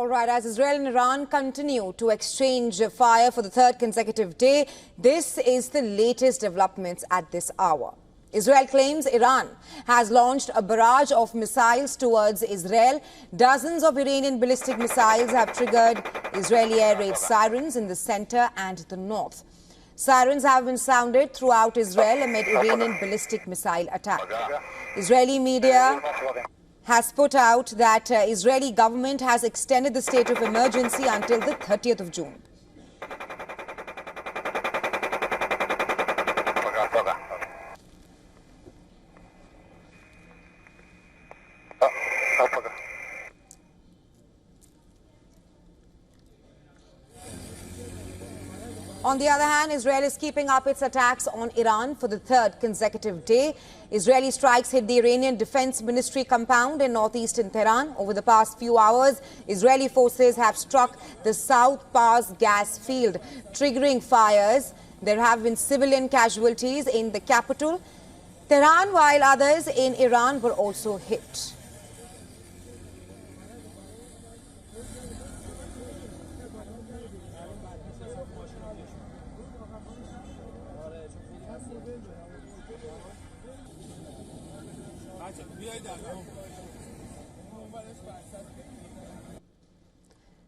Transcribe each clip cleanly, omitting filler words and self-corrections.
All right, as Israel and Iran continue to exchange fire for the third consecutive day, this is the latest developments at this hour. Israel claims Iran has launched a barrage of missiles towards Israel. Dozens of Iranian ballistic missiles have triggered Israeli air raid sirens in the center and the north. Sirens have been sounded throughout Israel amid Iranian ballistic missile attack. Israeli media has put out that Israeli government has extended the state of emergency until the 30th of June. On the other hand, Israel is keeping up its attacks on Iran for the third consecutive day. Israeli strikes hit the Iranian Defense Ministry compound in northeastern Tehran. Over the past few hours, Israeli forces have struck the South Pars gas field, triggering fires. There have been civilian casualties in the capital, Tehran, while others in Iran were also hit.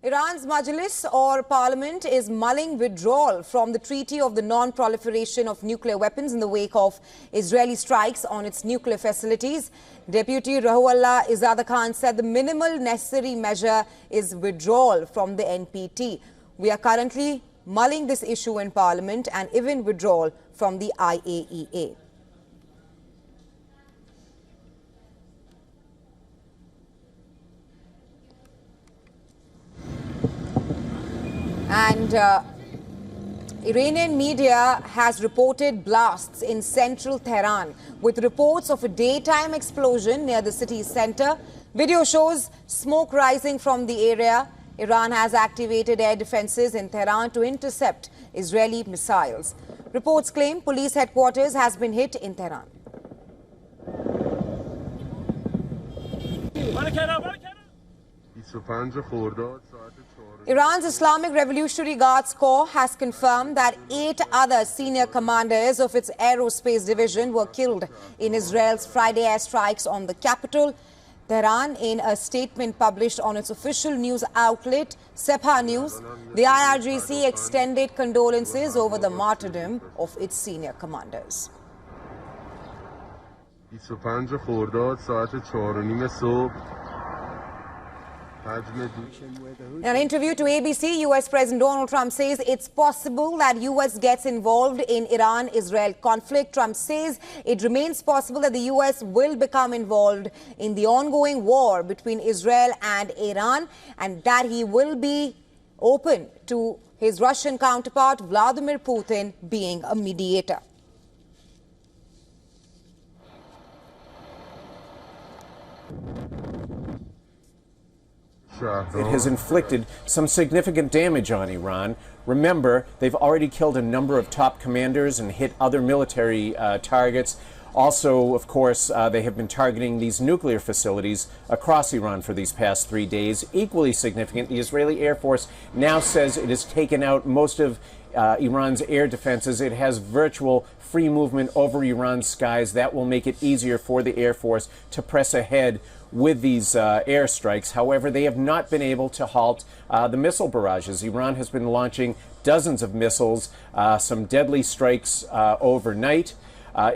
Iran's Majlis or parliament is mulling withdrawal from the Treaty of the Non-Proliferation of Nuclear Weapons in the wake of Israeli strikes on its nuclear facilities. Deputy Ruhollah Izzat Khan said the minimal necessary measure is withdrawal from the NPT. We are currently mulling this issue in parliament and even withdrawal from the IAEA. And Iranian media has reported blasts in central Tehran with reports of a daytime explosion near the city's center. Video shows smoke rising from the area. Iran has activated air defenses in Tehran to intercept Israeli missiles. Reports claim police headquarters has been hit in Tehran. Iran's Islamic Revolutionary Guards Corps has confirmed that 8 other senior commanders of its aerospace division were killed in Israel's Friday airstrikes on the capital, Tehran. In a statement published on its official news outlet, Sepah News, the IRGC extended condolences over the martyrdom of its senior commanders. In an interview to ABC, U.S. President Donald Trump says it's possible that U.S. gets involved in Iran-Israel conflict. Trump says it remains possible that the U.S. will become involved in the ongoing war between Israel and Iran, and that he will be open to his Russian counterpart Vladimir Putin being a mediator. It has inflicted some significant damage on Iran. Remember, they've already killed a number of top commanders and hit other military targets. Also, of course, they have been targeting these nuclear facilities across Iran for these past 3 days. Equally significant, the Israeli Air Force now says it has taken out most of Iran's air defenses. It has virtual free movement over Iran's skies. That will make it easier for the Air Force to press ahead with these airstrikes. However, they have not been able to halt the missile barrages. Iran has been launching dozens of missiles, some deadly strikes overnight.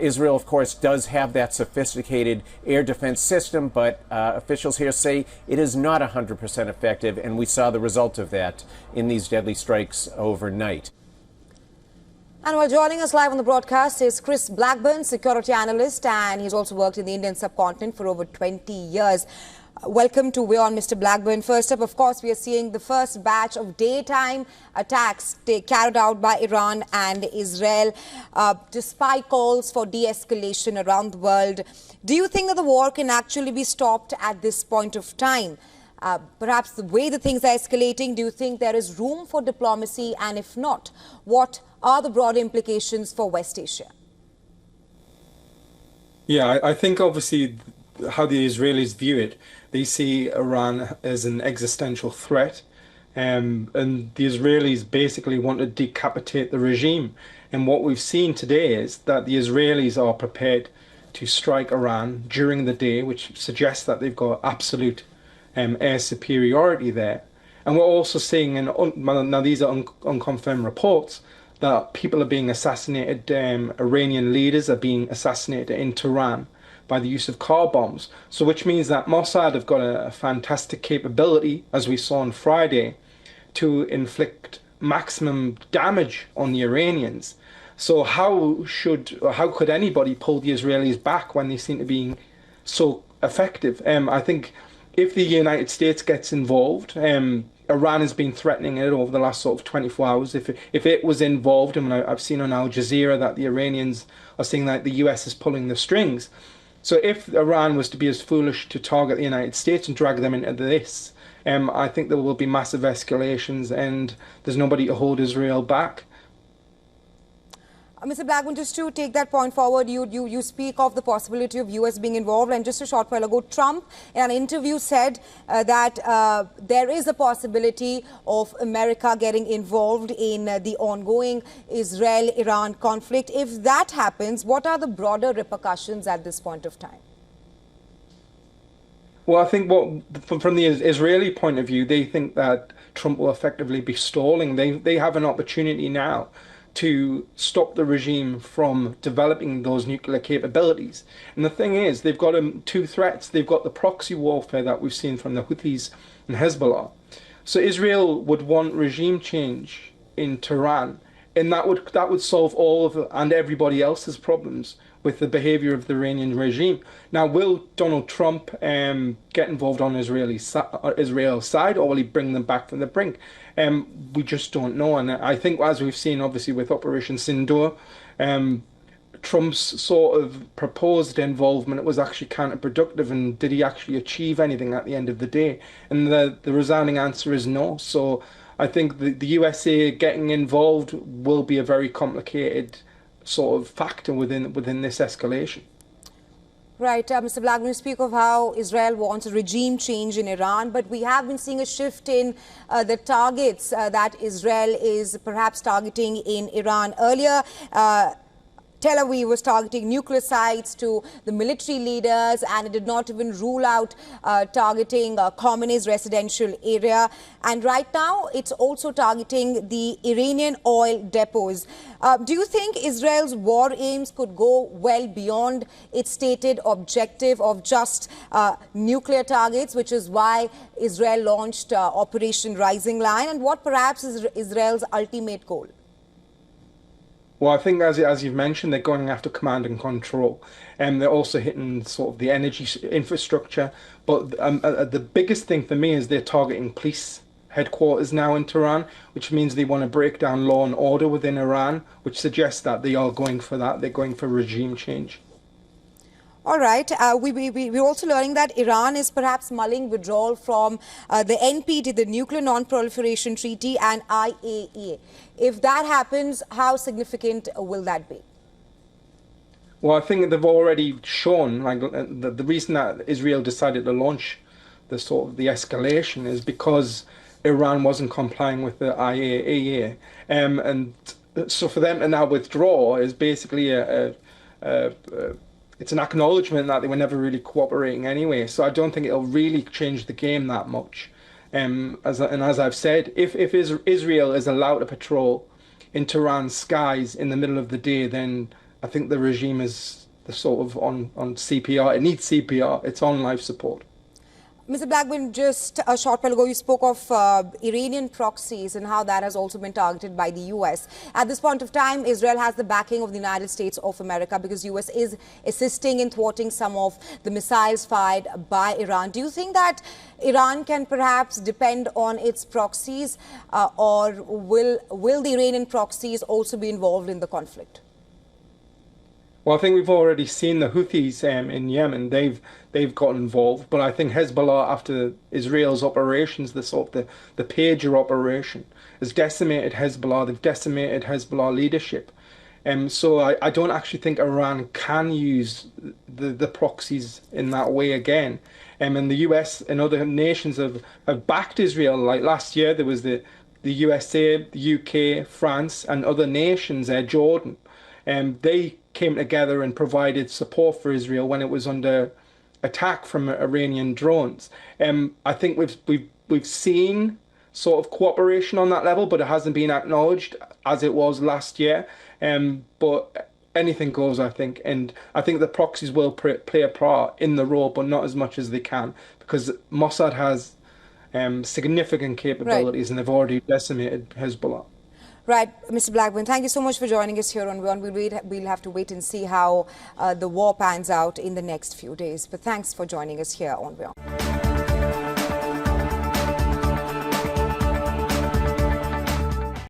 Israel, of course, does have that sophisticated air defense system, but officials here say it is not 100% effective, and we saw the result of that in these deadly strikes overnight. And while joining us live on the broadcast is Chris Blackburn, security analyst, and he's also worked in the Indian subcontinent for over 20 years. Welcome to WION, Mr. Blackburn. First up, of course, we are seeing the first batch of daytime attacks carried out by Iran and Israel, despite calls for de-escalation around the world. Do you think that the war can actually be stopped at this point of time? Perhaps the way the things are escalating, do you think there is room for diplomacy? And if not, what are the broader implications for West Asia? Yeah, I think obviously how the Israelis view it. They see Iran as an existential threat, and the Israelis basically want to decapitate the regime. And what we've seen today is that the Israelis are prepared to strike Iran during the day, which suggests that they've got absolute air superiority there. And we're also seeing, now these are unconfirmed reports, that people are being assassinated, Iranian leaders are being assassinated in Tehran by the use of car bombs. So which means that Mossad have got a fantastic capability, as we saw on Friday, to inflict maximum damage on the Iranians. So how could anybody pull the Israelis back when they seem to be so effective? I think if the United States gets involved, Iran has been threatening it over the last sort of 24 hours. If it was involved, and I've seen on Al Jazeera that the Iranians are saying that the US is pulling the strings. So if Iran was to be as foolish to target the United States and drag them into this, I think there will be massive escalations, and there's nobody to hold Israel back. Mr. Blackburn, just to take that point forward, you speak of the possibility of US being involved, and just a short while ago, Trump in an interview said that there is a possibility of America getting involved in the ongoing Israel-Iran conflict. If that happens, what are the broader repercussions at this point of time? Well, I think from the Israeli point of view, they think that Trump will effectively be stalling. They have an opportunity now to stop the regime from developing those nuclear capabilities. And the thing is, they've got two threats. They've got the proxy warfare that we've seen from the Houthis and Hezbollah. So Israel would want regime change in Tehran, and that would solve all of and everybody else's problems with the behavior of the Iranian regime. Now, will Donald Trump get involved on Israel's side, or will he bring them back from the brink? We just don't know. And I think, as we've seen, obviously, with Operation Sindoor, Trump's sort of proposed involvement was actually counterproductive. And did he actually achieve anything at the end of the day? And the resounding answer is no. So I think the USA getting involved will be a very complicated sort of factor within this escalation. Right, Mr. Blackburn, you speak of how Israel wants a regime change in Iran, but we have been seeing a shift in the targets that Israel is perhaps targeting in Iran. Earlier, Tel Aviv was targeting nuclear sites to the military leaders, and it did not even rule out targeting Khamenei's residential area. And right now, it's also targeting the Iranian oil depots. Do you think Israel's war aims could go well beyond its stated objective of just nuclear targets, which is why Israel launched Operation Rising Lion? And what perhaps is Israel's ultimate goal? Well, I think, as you've mentioned, they're going after command and control, and they're also hitting sort of the energy infrastructure. But the biggest thing for me is they're targeting police headquarters now in Tehran, which means they want to break down law and order within Iran, which suggests that they are going for that. They're going for regime change. All right. We're also learning that Iran is perhaps mulling withdrawal from the NPT, the Nuclear Non-Proliferation Treaty, and IAEA. If that happens, how significant will that be? Well, I think they've already shown, like, the reason that Israel decided to launch the escalation is because Iran wasn't complying with the IAEA, and so for them to now withdraw is basically it's an acknowledgement that they were never really cooperating anyway. So I don't think it'll really change the game that much. As I've said, if Israel is allowed to patrol in Tehran's skies in the middle of the day, then I think the regime is sort of on CPR. It needs CPR. It's on life support. Mr. Blackburn, just a short while ago, you spoke of Iranian proxies and how that has also been targeted by the U.S. At this point of time, Israel has the backing of the United States of America because U.S. is assisting in thwarting some of the missiles fired by Iran. Do you think that Iran can perhaps depend on its proxies, or will the Iranian proxies also be involved in the conflict? Well, I think we've already seen the Houthis in Yemen. They've got involved, but I think Hezbollah, after Israel's operations, the pager operation, has decimated Hezbollah. They've decimated Hezbollah leadership, So I don't actually think Iran can use the proxies in that way again. And the US and other nations have backed Israel. Like last year, there was the USA, the UK, France, and other nations, Jordan. They came together and provided support for Israel when it was under attack from Iranian drones. I think we've seen sort of cooperation on that level, but it hasn't been acknowledged as it was last year. But anything goes, I think, and I think the proxies will play a part in the role, but not as much as they can, because Mossad has significant capabilities, and they've already decimated Hezbollah. Right, Mr. Blackburn, thank you so much for joining us here on WION. We'll have to wait and see how the war pans out in the next few days. But thanks for joining us here on WION.